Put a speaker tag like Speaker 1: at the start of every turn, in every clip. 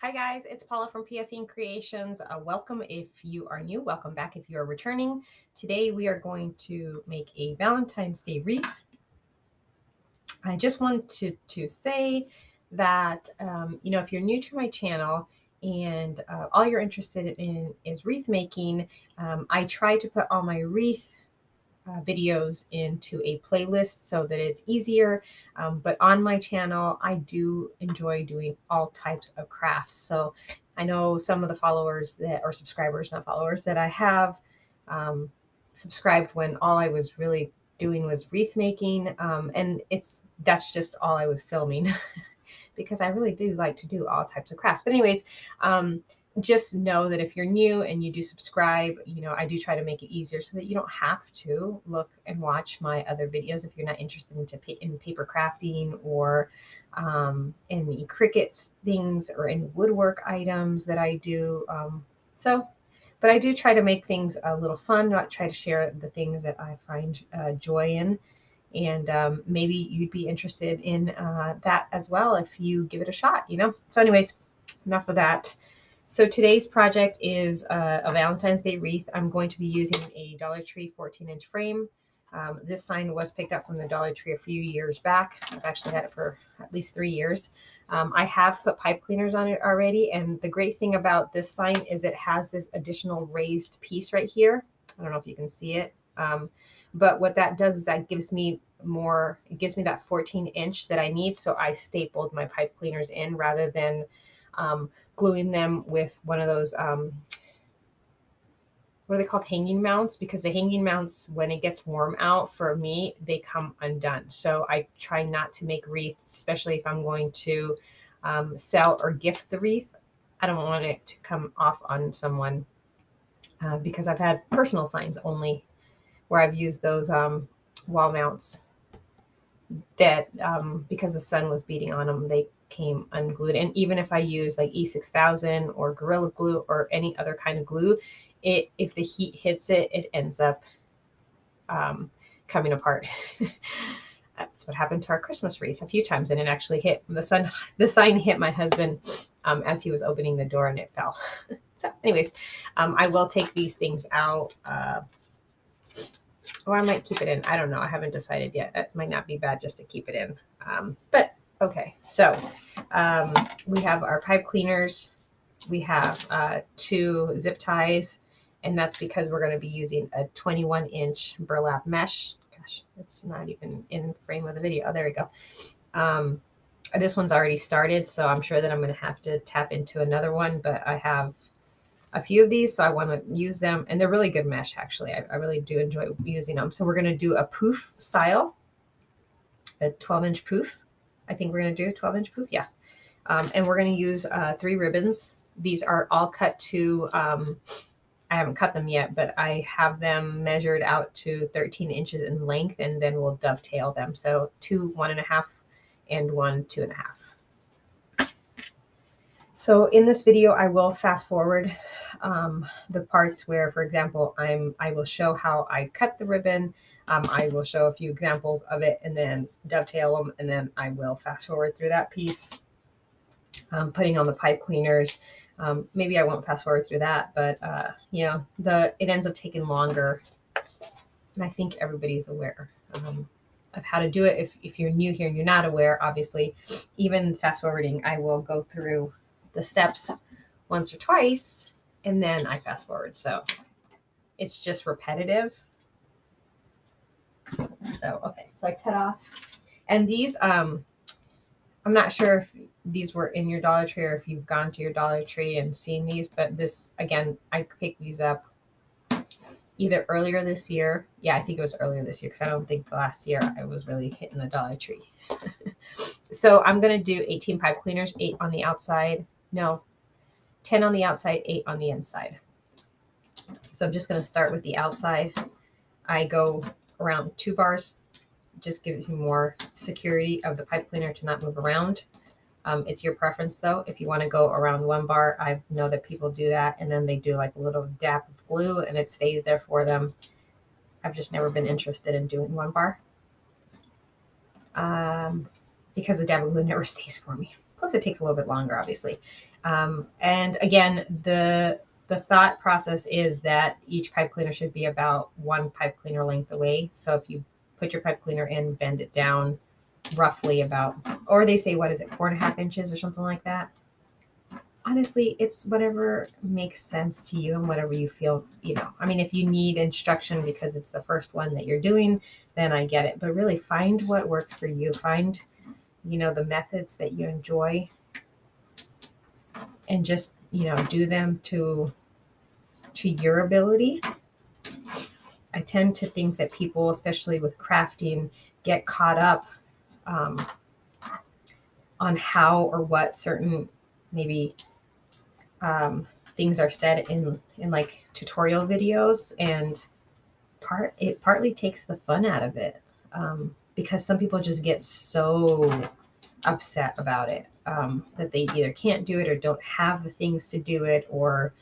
Speaker 1: Hi guys, it's Paula from PSE Creations. Welcome if you are new, welcome back if you are returning. Today we are going to make a Valentine's Day wreath. I just wanted to say that, if you're new to my channel and all you're interested in is wreath making, I try to put all my wreath videos into a playlist so that it's easier. But on my channel, I do enjoy doing all types of crafts. So I know some of the followers that or subscribers, not followers, that I have subscribed when all I was really doing was wreath making. And that's just all I was filming because I really do like to do all types of crafts. But anyways, just know that if you're new and you do subscribe, I do try to make it easier so that you don't have to look and watch my other videos if you're not interested in paper crafting or any Cricut things or any woodwork items that I do. But I do try to make things a little fun, not try to share the things that I find joy in. And maybe you'd be interested in that as well if you give it a shot, So anyways, enough of that. So today's project is a Valentine's Day wreath. I'm going to be using a Dollar Tree 14-inch frame. This sign was picked up from the Dollar Tree a few years back. I've actually had it for at least 3 years. I have put pipe cleaners on it already. And the great thing about this sign is it has this additional raised piece right here. I don't know if you can see it. But what that does is that gives me it gives me that 14-inch that I need. So I stapled my pipe cleaners in rather than gluing them with one of those, what are they called? Hanging mounts, because the hanging mounts, when it gets warm out for me, they come undone. So I try not to make wreaths, especially if I'm going to sell or gift the wreath. I don't want it to come off on someone because I've had personal signs only where I've used those wall mounts that because the sun was beating on them, they came unglued. And even if I use like E6000 or Gorilla Glue or any other kind of glue, if the heat hits it, it ends up coming apart. That's what happened to our Christmas wreath a few times, and it actually hit the sign hit my husband as he was opening the door, and it fell. So anyways, I will take these things out. Or I might keep it in. I don't know. I haven't decided yet. It might not be bad just to keep it in. But okay, so we have our pipe cleaners. We have 2 zip ties, and that's because we're going to be using a 21-inch burlap mesh. Gosh, it's not even in frame of the video. Oh, there we go. This one's already started, so I'm sure that I'm going to have to tap into another one, but I have a few of these, so I want to use them, and they're really good mesh, actually. I really do enjoy using them. So we're going to do a poof style, a 12-inch poof. I think we're going to do a 12-inch poof, yeah. And we're going to use 3 ribbons. These are all cut to, I haven't cut them yet, but I have them measured out to 13 inches in length, and then we'll dovetail them. So 2 1.5 and 1 2.5. So in this video, I will fast forward the parts where, for example, I will show how I cut the ribbon. I will show a few examples of it and then dovetail them. And then I will fast forward through that piece, putting on the pipe cleaners. Maybe I won't fast forward through that, but it ends up taking longer. And I think everybody's aware of how to do it. If you're new here and you're not aware, obviously, even fast forwarding, I will go through the steps once or twice and then I fast forward. So it's just repetitive. So, okay, so I cut off, and these, I'm not sure if these were in your Dollar Tree or if you've gone to your Dollar Tree and seen these, but this, again, I picked these up either earlier this year. Yeah, I think it was earlier this year because I don't think last year I was really hitting the Dollar Tree. So I'm going to do 18 pipe cleaners, 8 on the outside. No, 10 on the outside, 8 on the inside. So I'm just going to start with the outside. I go around 2 bars. Just gives you more security of the pipe cleaner to not move around. It's your preference though. If you want to go around 1 bar, I know that people do that, and then they do like a little dab of glue and it stays there for them. I've just never been interested in doing 1 bar because the dab of glue never stays for me. Plus it takes a little bit longer, obviously. And again, the thought process is that each pipe cleaner should be about 1 pipe cleaner length away. So if you put your pipe cleaner in, bend it down roughly about, or they say, what is it, 4.5 inches or something like that. Honestly, it's whatever makes sense to you and whatever you feel, I mean, if you need instruction because it's the first one that you're doing, then I get it. But really find what works for you. Find, the methods that you enjoy and just, do them to your ability. I tend to think that people, especially with crafting, get caught up on how or what certain maybe things are said in like tutorial videos, and it partly takes the fun out of it, because some people just get so upset about it, that they either can't do it or don't have the things to do it, or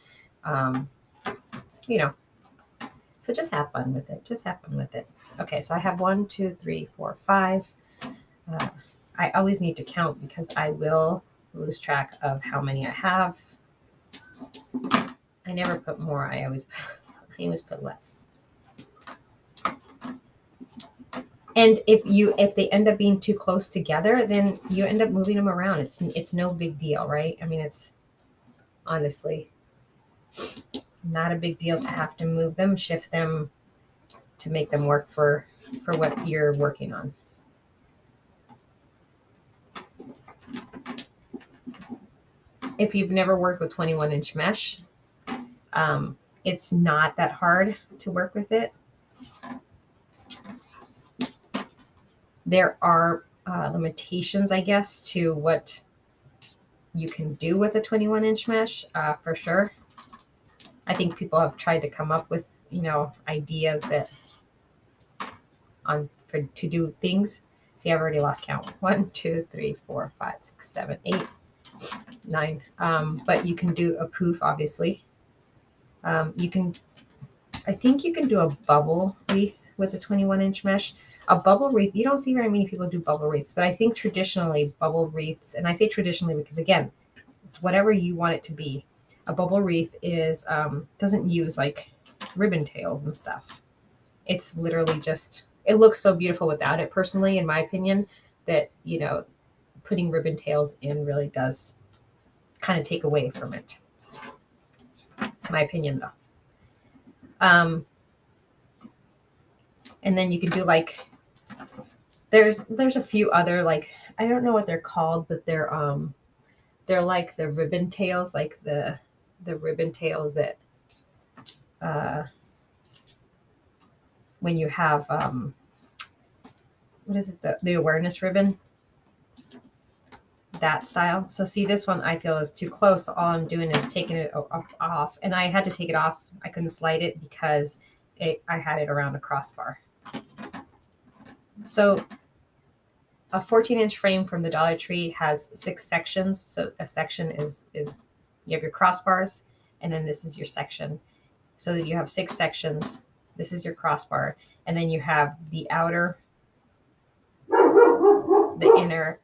Speaker 1: so just have fun with it. Okay, so I have 1, 2, 3, 4, 5. I always need to count because I will lose track of how many I have. I never put more. I always put less. And if they end up being too close together, then you end up moving them around. It's no big deal, right? I mean, it's honestly not a big deal to have to move them, shift them to make them work for what you're working on. If you've never worked with 21-inch mesh, it's not that hard to work with it. There are limitations, I guess, to what you can do with a 21-inch mesh, for sure. I think people have tried to come up with, ideas that to do things. See, I've already lost count. 1, 2, 3, 4, 5, 6, 7, 8, 9. But you can do a poof, obviously. I think you can do a bubble wreath with a 21-inch mesh. A bubble wreath, you don't see very many people do bubble wreaths, but I think traditionally bubble wreaths, and I say traditionally because, again, it's whatever you want it to be. A bubble wreath doesn't use like ribbon tails and stuff. It's literally just, it looks so beautiful without it, personally, in my opinion, that, putting ribbon tails in really does kind of take away from it. It's my opinion, though. And then you can do like, there's a few other, like, I don't know what they're called, but they're like the ribbon tails, like the ribbon tails that when you have what is it, the awareness ribbon, that style. So see, this one I feel is too close, so all I'm doing is taking it off, and I had to take it off. I couldn't slide it because I had it around a crossbar. So a 14-inch frame from the Dollar Tree has 6 sections. So a section is you have your crossbars, and then this is your section. So you have 6 sections. This is your crossbar, and then you have the outer, the inner,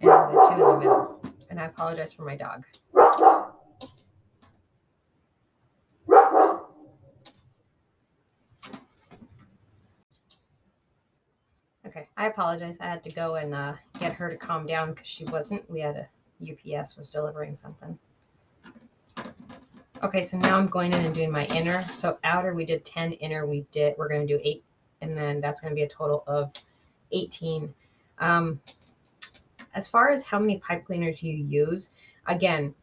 Speaker 1: and the 2 in the middle. And I apologize for my dog. Okay, I apologize. I had to go and get her to calm down because she wasn't. We had UPS was delivering something. Okay, so now I'm going in and doing my inner. So outer we did 10, inner we're going to do 8, and then that's going to be a total of 18. As far as how many pipe cleaners you use, again,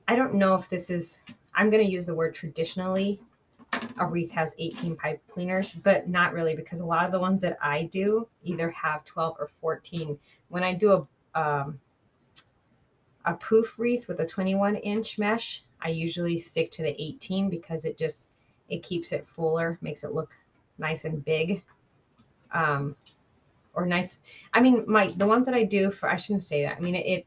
Speaker 1: I don't know if this is, I'm going to use the word traditionally. A wreath has 18 pipe cleaners, but not really, because a lot of the ones that I do either have 12 or 14. When I do a poof wreath with a 21-inch mesh, I usually stick to the 18 because it keeps it fuller, makes it look nice and big. Or nice. I mean, the ones that I do I shouldn't say that. I mean,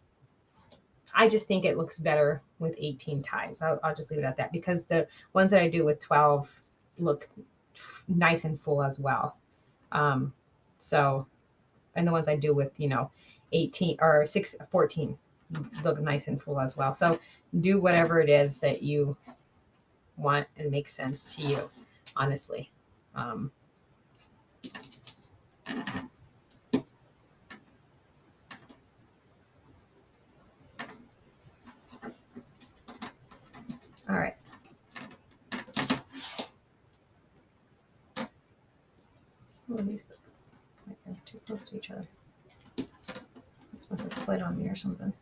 Speaker 1: I just think it looks better with 18 ties. I'll just leave it at that, because the ones that I do with 12 look nice and full as well. So, and the ones I do with, 18 or 14 look nice and full as well. So do whatever it is that you want and makes sense to you, honestly. All right. Some of these might be too close to each other. This must have slid on me or something.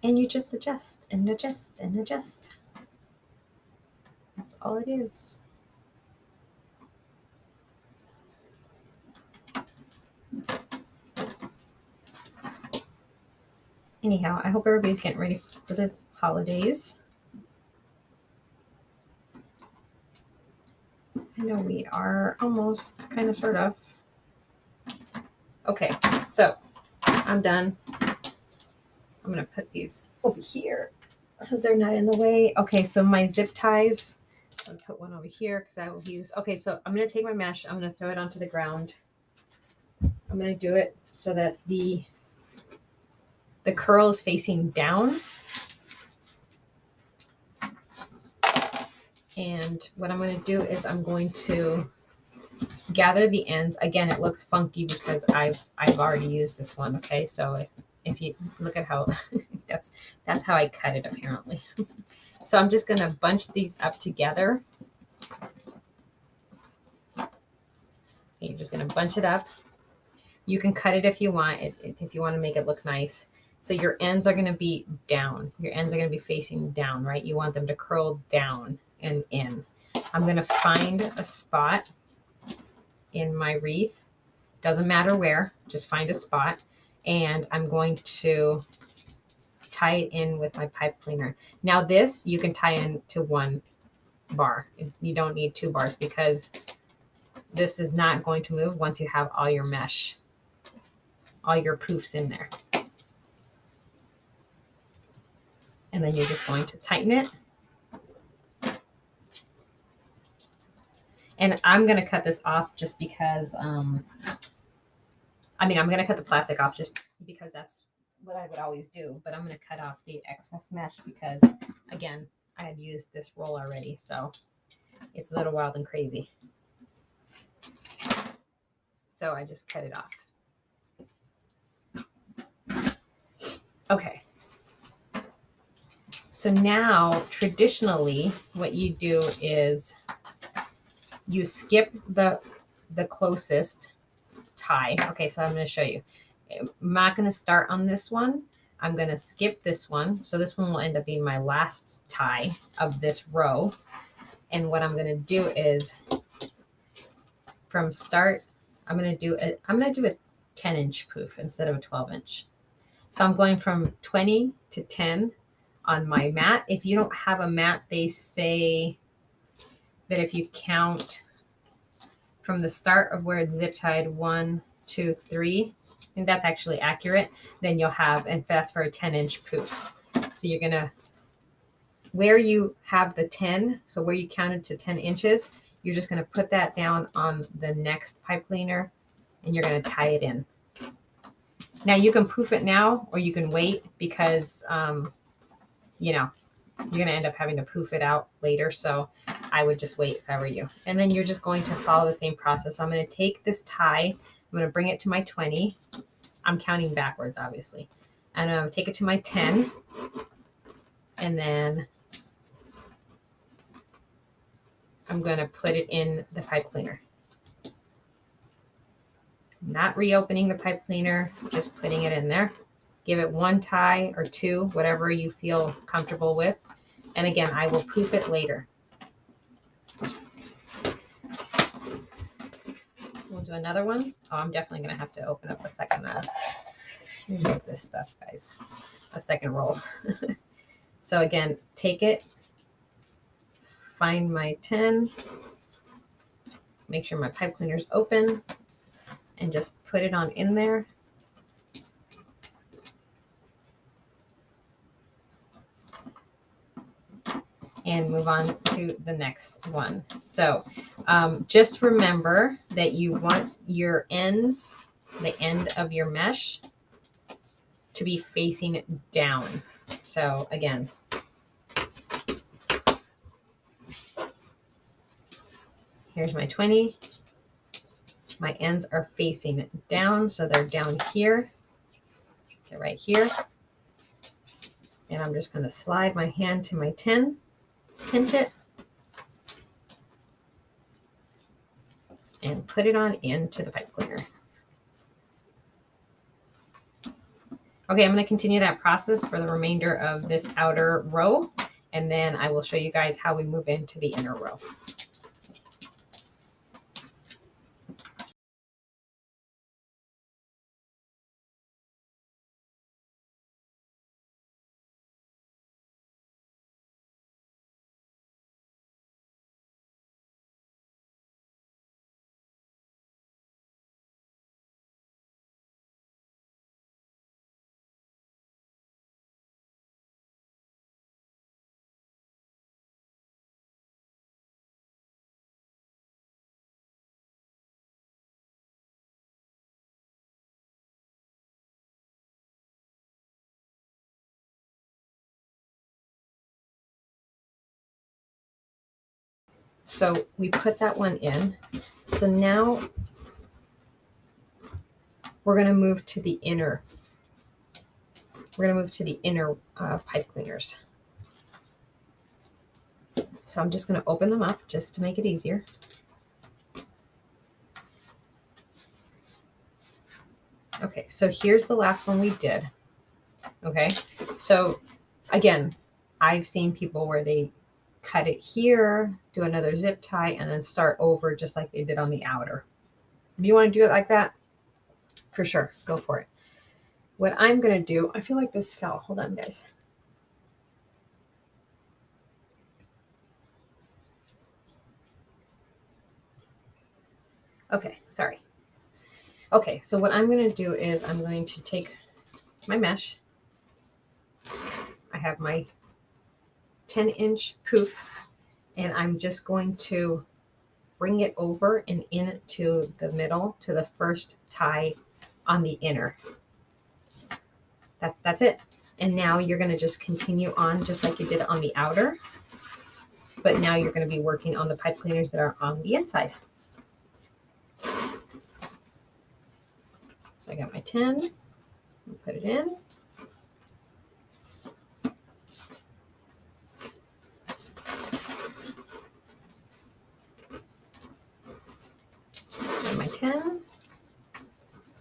Speaker 1: And you just adjust and adjust and adjust. That's all it is. Anyhow, I hope everybody's getting ready for the holidays. I know we are almost, kind of, sort of. Okay, so I'm done. I'm going to put these over here so they're not in the way. Okay, so my zip ties, I'll put one over here because I will use. Okay, so I'm going to take my mesh. I'm going to throw it onto the ground. I'm going to do it so that the curl is facing down. And what I'm going to do is I'm going to gather the ends. Again, it looks funky because I've already used this one. Okay, so if you look at how that's how I cut it apparently. So I'm just going to bunch these up together. Okay, you're just going to bunch it up. You can cut it if you want, if you want to make it look nice. So your ends are going to be down. Your ends are going to be facing down, right? You want them to curl down and in. I'm going to find a spot in my wreath. Doesn't matter where, just find a spot. And I'm going to tie it in with my pipe cleaner. Now this, you can tie in to one bar. You don't need 2 bars because this is not going to move once you have all your mesh, all your poofs in there. And then you're just going to tighten it. And I'm going to cut this off just because, I'm going to cut the plastic off just because that's what I would always do. But I'm going to cut off the excess mesh because, again, I had used this roll already. So it's a little wild and crazy. So I just cut it off. Okay. So now, traditionally, what you do is you skip the closest tie. Okay, so I'm going to show you. I'm not going to start on this one. I'm going to skip this one. So this one will end up being my last tie of this row. And what I'm going to do is from start, I'm going to do a 10-inch poof instead of a 12-inch. So I'm going from 20 to 10 on my mat. If you don't have a mat, they say that if you count from the start of where it's zip tied 1, 2, 3, and that's actually accurate, then you'll have, and that's for a 10-inch poof. So you're gonna, where you have the 10, so where you counted to 10 inches, you're just gonna put that down on the next pipe cleaner and you're gonna tie it in. Now you can poof it now or you can wait because, you know, you're going to end up having to poof it out later. So I would just wait if I were you. And then you're just going to follow the same process. So I'm going to take this tie. I'm going to bring it to my 20. I'm counting backwards, obviously. And I'm going to take it to my 10. And then I'm going to put it in the pipe cleaner. Not reopening the pipe cleaner, just putting it in there. Give it 1 tie or 2, whatever you feel comfortable with. And again, I will poof it later. We'll do another one. Oh, I'm definitely going to have to open up a second. Move this stuff, guys. A second roll. So again, take it. Find my 10. Make sure my pipe cleaner's open. And just put it on in there. and move on to the next one. So just remember that you want your ends, the end of your mesh, to be facing down. So again, here's my 20. My ends are facing down, so they're down here. Okay, right here. And I'm just going to slide my hand to my 10, pinch it, and put it on into the pipe cleaner. Okay, I'm going to continue that process for the remainder of this outer row, and then I will show you guys how we move into the inner row. So we put that one in. So now we're going to move to the inner. We're going to move to the inner pipe cleaners. So I'm just going to open them up just to make it easier. Okay, so here's the last one we did. Okay, so again, I've seen people where they cut it here, do another zip tie, and then start over just like they did on the outer. If you want to do it like that, for sure, go for it. What I'm going to do, I feel like this fell. Hold on, guys. Okay, sorry. Okay, so what I'm going to do is I'm going to take my mesh. I have my 10-inch poof, and I'm just going to bring it over and into the middle to the first tie on the inner. That's it. And now you're going to just continue on just like you did on the outer, but now you're going to be working on the pipe cleaners that are on the inside. So I got my 10, put it in. Got my 10,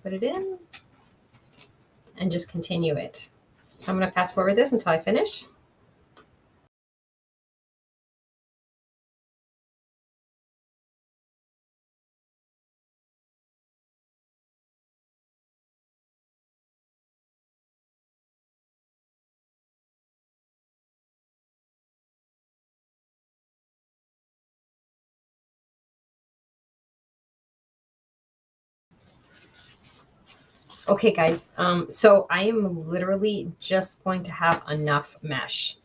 Speaker 1: put it in, and just continue it. So I'm going to fast forward this until I finish. Okay, guys, so I am literally just going to have enough mesh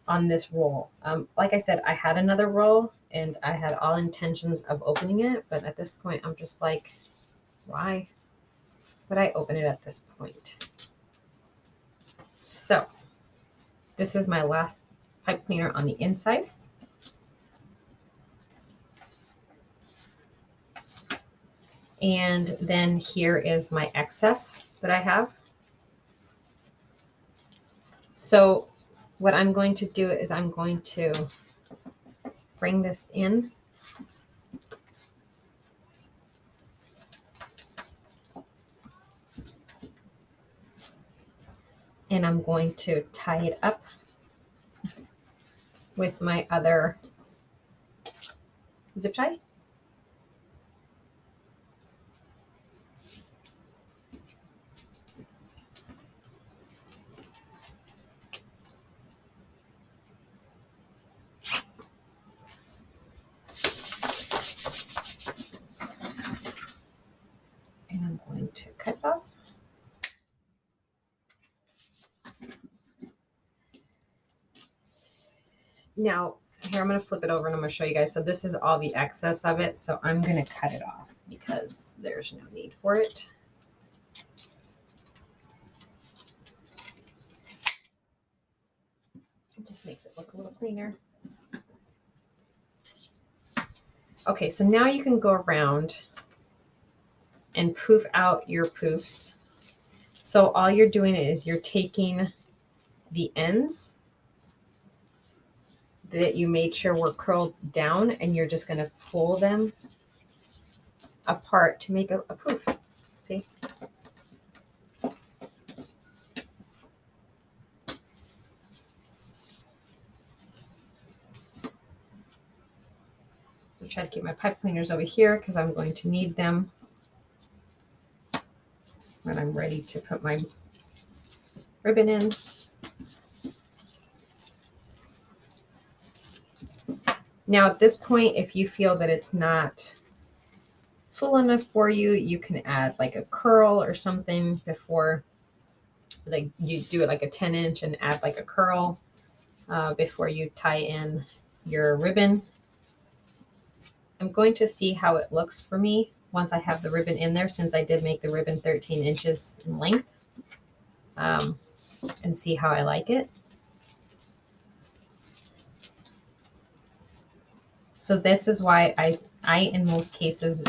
Speaker 1: on this roll. Like I said, I had another roll and I had all intentions of opening it, but at this point, I'm just like, why would I open it at this point? So this is my last pipe cleaner on the inside. And then here is my excess that I have. So what I'm going to do is I'm going to bring this in. And I'm going to tie it up with my other zip tie. And I'm going to cut it off. Now, here I'm going to flip it over and I'm going to show you guys. So this is all the excess of it. So I'm going to cut it off because there's no need for it. It just makes it look a little cleaner. Okay, so now you can go around and poof out your poofs. So all you're doing is you're taking the ends that you made sure were curled down and you're just going to pull them apart to make a poof. See? I'll try to keep my pipe cleaners over here because I'm going to need them when I'm ready to put my ribbon in. Now at this point, if you feel that it's not full enough for you, you can add like a curl or something before, like you do it like a 10-inch and add like a curl before you tie in your ribbon. I'm going to see how it looks for me once I have the ribbon in there, since I did make the ribbon 13 inches in length, and see how I like it. So this is why I in most cases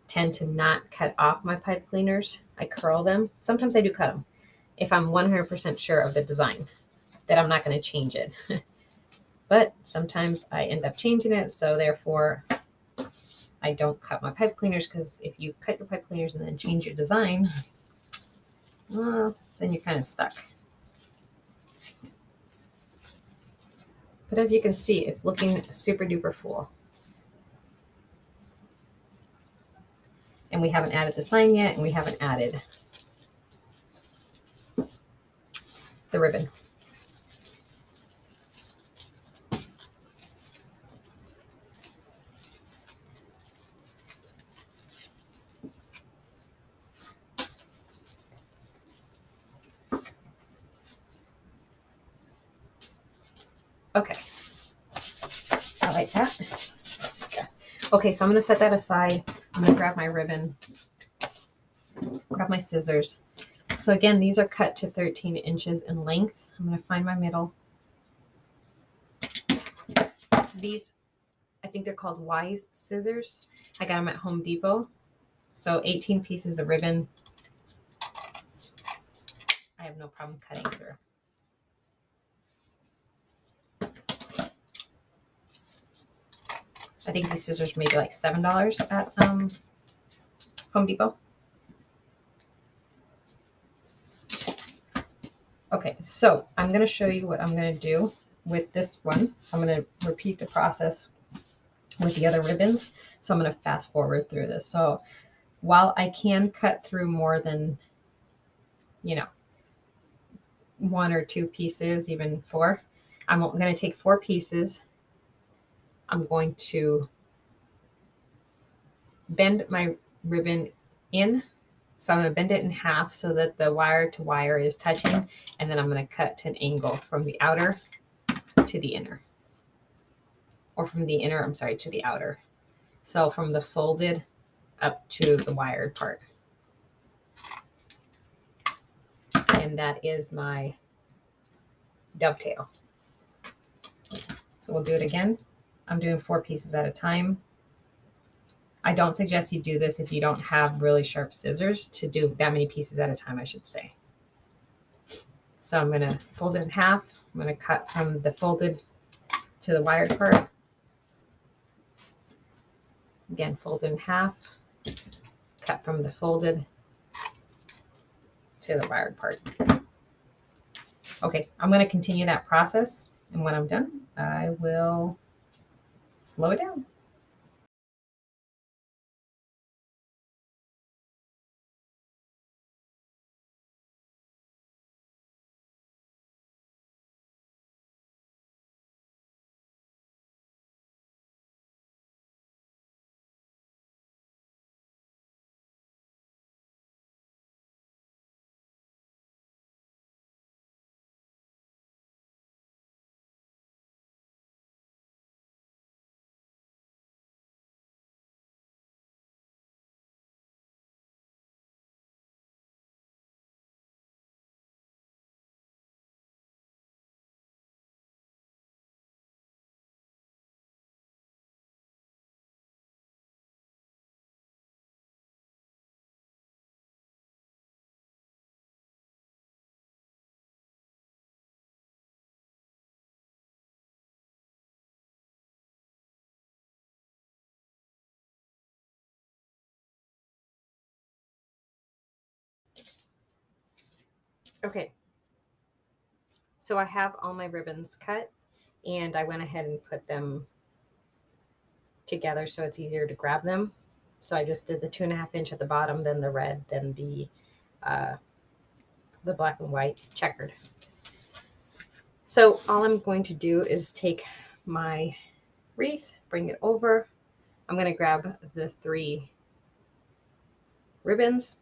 Speaker 1: tend to not cut off my pipe cleaners. I curl them. Sometimes I do cut them if I'm 100% sure of the design, that I'm not going to change it. But sometimes I end up changing it, so therefore I don't cut my pipe cleaners, because if you cut your pipe cleaners and then change your design, well, then you're kind of stuck. But as you can see, it's looking super duper full. And we haven't added the sign yet, and we haven't added the ribbon. Okay, I like that. Okay, so I'm going to set that aside. I'm going to grab my ribbon, grab my scissors. So again, these are cut to 13 inches in length. I'm going to find my middle. These, I think they're called Wise scissors. I got them at Home Depot. So 18 pieces of ribbon. I have no problem cutting through. I think these scissors may be like $7 at Home Depot. Okay, so I'm going to show you what I'm going to do with this one. I'm going to repeat the process with the other ribbons. So I'm going to fast forward through this. So while I can cut through more than, you know, 1 or 2 pieces, even 4, I'm going to take 4 pieces. I'm going to bend my ribbon in. So I'm going to bend it in half so that the wire to wire is touching. And then I'm going to cut to an angle from the outer to the inner. Or from the inner, I'm sorry, to the outer. So from the folded up to the wired part. And that is my dovetail. So we'll do it again. I'm doing 4 pieces at a time. I don't suggest you do this if you don't have really sharp scissors to do that many pieces at a time, I should say. So I'm going to fold it in half. I'm going to cut from the folded to the wired part. Again, fold it in half. Cut from the folded to the wired part. Okay, I'm going to continue that process. And when I'm done, I will slow it down. Okay, so I have all my ribbons cut, and I went ahead and put them together so it's easier to grab them. So I just did the 2.5 inch at the bottom, then the red, then the black and white checkered. So all I'm going to do is take my wreath, bring it over. I'm going to grab the 3 ribbons,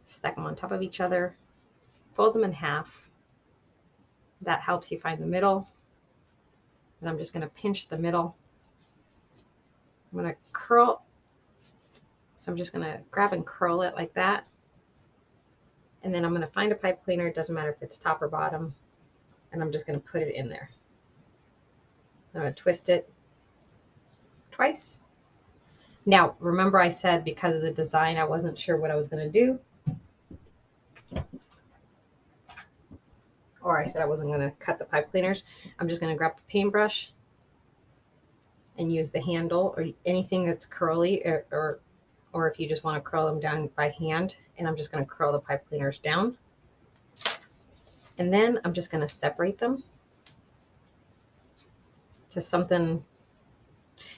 Speaker 1: stack them on top of each other, fold them in half. That helps you find the middle. And I'm just going to pinch the middle. I'm going to curl. So I'm just going to grab and curl it like that. And then I'm going to find a pipe cleaner. It doesn't matter if it's top or bottom. And I'm just going to put it in there. I'm going to twist it twice. Now, remember I said because of the design, I wasn't sure what I was going to do. Or I said I wasn't going to cut the pipe cleaners. I'm just going to grab a paintbrush and use the handle or anything that's curly, or if you just want to curl them down by hand. And I'm just going to curl the pipe cleaners down. And then I'm just going to separate them to something.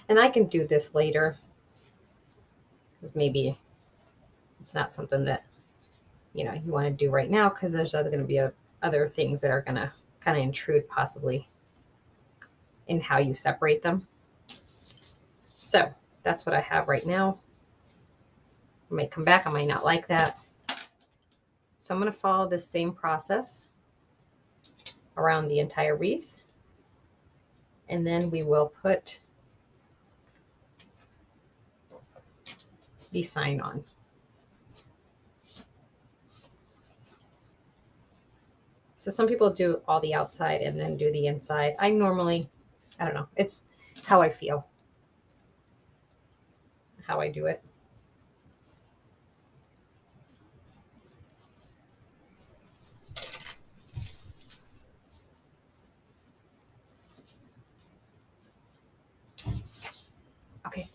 Speaker 1: And I can do this later because maybe it's not something that, you want to do right now, because there's going to be other things that are going to kind of intrude possibly in how you separate them. So that's what I have right now. I might come back. I might not like that. So I'm going to follow the same process around the entire wreath. And then we will put the sign on. So some people do all the outside and then do the inside. I normally, I don't know, it's how I feel, how I do it. Okay.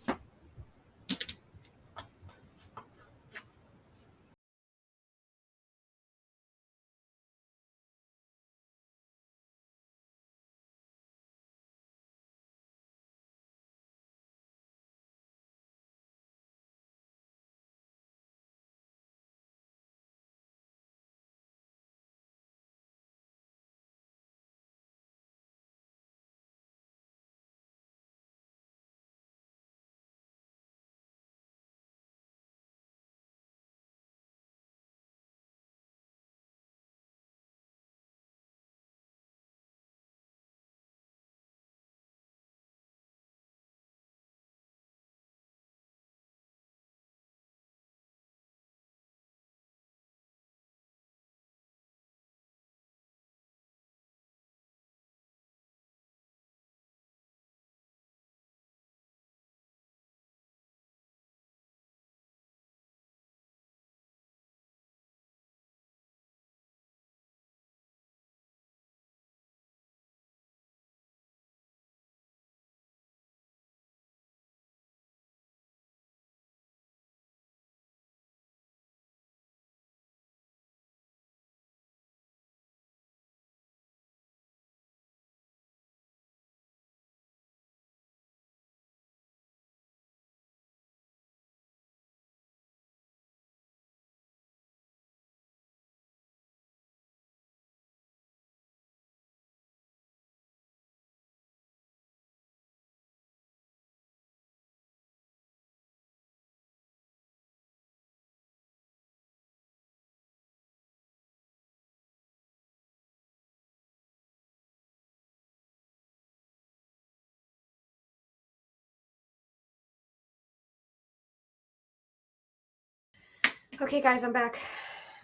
Speaker 1: Okay, guys, I'm back.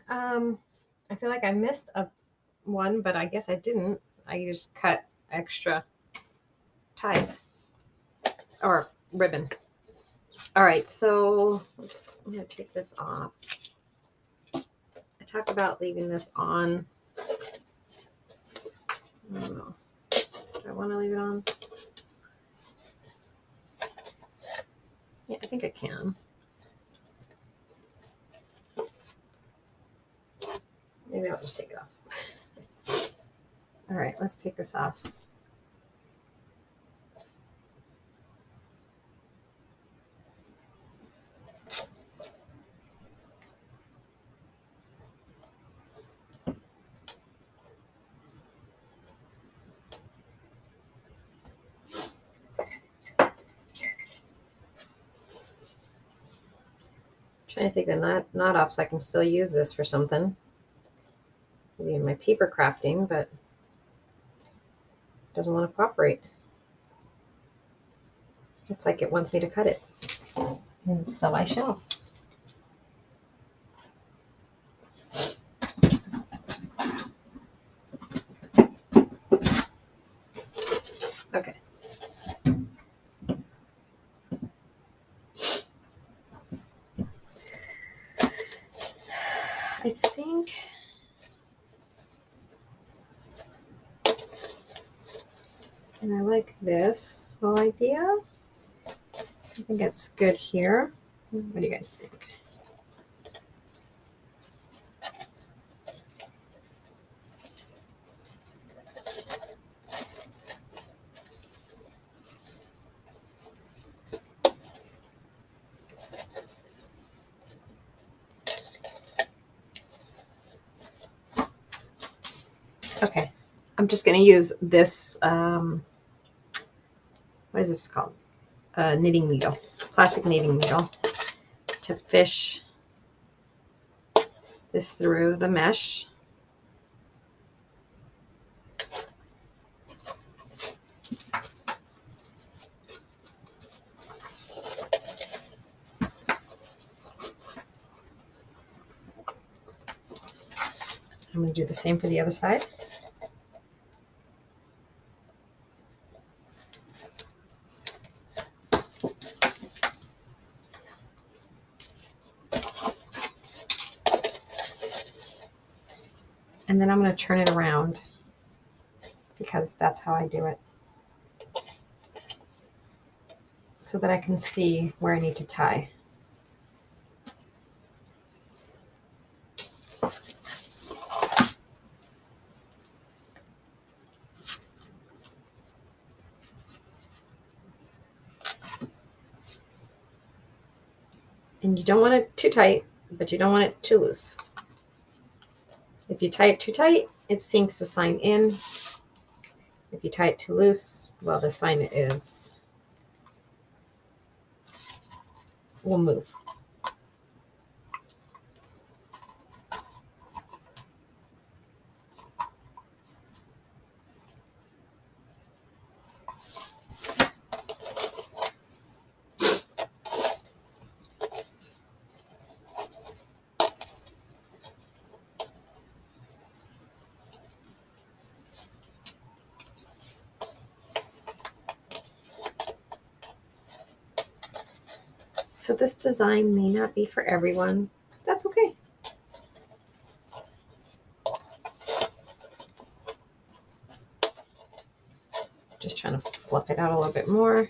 Speaker 1: I feel like I missed one, but I guess I didn't. I just cut extra ties or ribbon. All right, so I'm going to take this off. I talked about leaving this on. I don't know. Do I want to leave it on? Yeah, I think I can. Maybe I'll just take it off. All right, let's take this off. Trying to take the knot off so I can still use this for something. Maybe in my paper crafting, but it doesn't want to cooperate. It's like it wants me to cut it. And so I shall. Okay. I think and I like this whole idea. I think it's good here. What do you guys think? Okay, I'm just going to use this, what is this called? Knitting needle, plastic knitting needle, to fish this through the mesh. I'm going to do the same for the other side. And then I'm going to turn it around because that's how I do it, so that I can see where I need to tie. And you don't want it too tight, but you don't want it too loose. If you tie it too tight, it sinks the sign in. If you tie it too loose, well, the sign will move. So this design may not be for everyone. That's okay. Just trying to fluff it out a little bit more.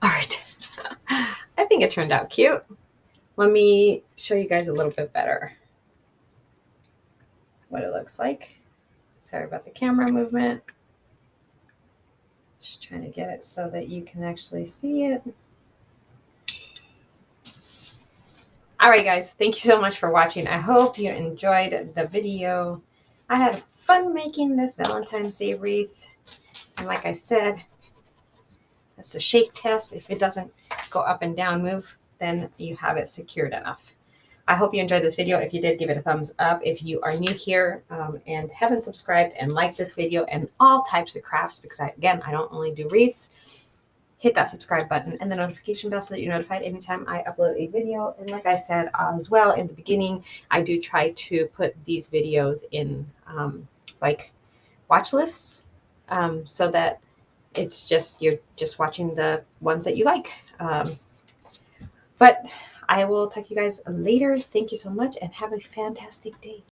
Speaker 1: All right, I think it turned out cute. Let me show you guys a little bit better what it looks like. Sorry about the camera movement. Just trying to get it so that you can actually see it. All right, guys, thank you so much for watching. I hope you enjoyed the video. I had fun making this Valentine's Day wreath. And like I said, it's a shake test. If it doesn't go up and down move, then you have it secured enough. I hope you enjoyed this video. If you did, give it a thumbs up. If you are new here and haven't subscribed and liked this video and all types of crafts, because again, I don't only do wreaths, hit that subscribe button and the notification bell so that you're notified anytime I upload a video. And like I said as well in the beginning, I do try to put these videos in like watch lists so that it's just, you're just watching the ones that you like. But I will talk to you guys later. Thank you so much and have a fantastic day.